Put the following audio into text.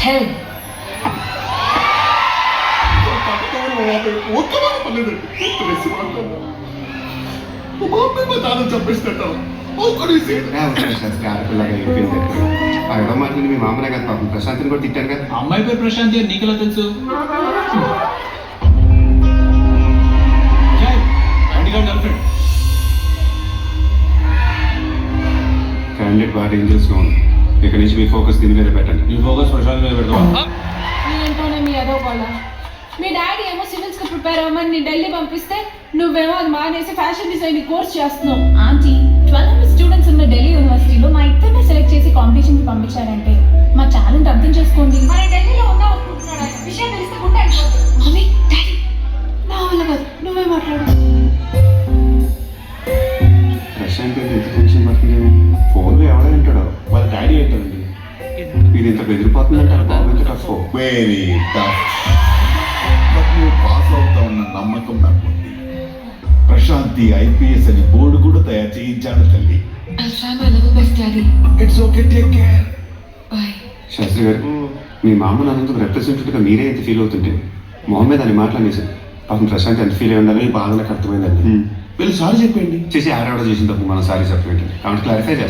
hell. ఎవరో మాటలు మీ మామనే కదా పాపం ప్రశాంత్ని కూడా తిట్టారు కదా. అమ్మాయి పేరు ప్రశాంతి అని నీకెలా తెలుసు? క్యాండిడేట్ బాగా డేంజరస్గా ఉంది. ఇక్కడ నుంచి మీ ఫోకస్ దీని మీద పెట్టండి. నీ ఫోకస్ ప్రశాంత్ మీద పెడతావా? ఏంటోనే మీ ఏదో గోళ. మీ డాడీ ఏమో సివిల్స్ కి ప్రిపేర్ అవ్వమని నీ ఢిల్లీ పంపిస్తే నువ్వేమో అది మానేసి ఫ్యాషన్ డిజైనింగ్ కోర్స్ చేస్తున్నావు. ఆంటీ 12 స్టూడెంట్స్ ఉన్న ఢిల్లీ యూనివర్సిటీలో మా ఇద్దరిని సెలెక్ట్ చేసి కాంపిటీషన్ కి పంపించారంటే మా టాలెంట్ అర్థం చేసుకోండి. మరి ఢిల్లీలో ఉన్నావు అనుకుంటున్నాడా? విషయం తెలిస్తే గుట్ట అయిపోతుంది. మమ్మీ డాడీ నా వల్ల కాదు, నువ్వే మాట్లాడు. ప్రశాంత్ గారు ఎంత టెన్షన్ పడుతుంది. ఫోన్లో ఎవడో వింటాడో వాళ్ళ డాడీ ఏంటండి ఇది ఇంత బెదిరిపోతుందంటారు. బాబు ఎంత టఫ్. Very tough. నువ్వు పాస్ అవుతావన్న నమ్మకం నాకు ఉంది. ప్రశాంతి IPS అని బోర్డు కూడా తయారు చేయించాను తల్లి. I'll try my level best, Daddy. It's okay, take care. Bye. Shastri గారు మీ మామ నాన్నందుకు రిప్రజెంటేటివ్గా మీరే ఎంత ఫీల్ అవుతుంటే మొహమ్మద్ అని మాట్లాడేశారు. పాపం ప్రశాంత్ ఎంత ఫీల్ అయి ఉండాలి. బాధ నాకు అర్థమైందండి. వీళ్ళు సారీ చెప్పండి. చేసి ఆడవాడ చేసిన తప్పు మనం సారీ చెప్పండి కాబట్టి క్లారిఫై చేస్తాం.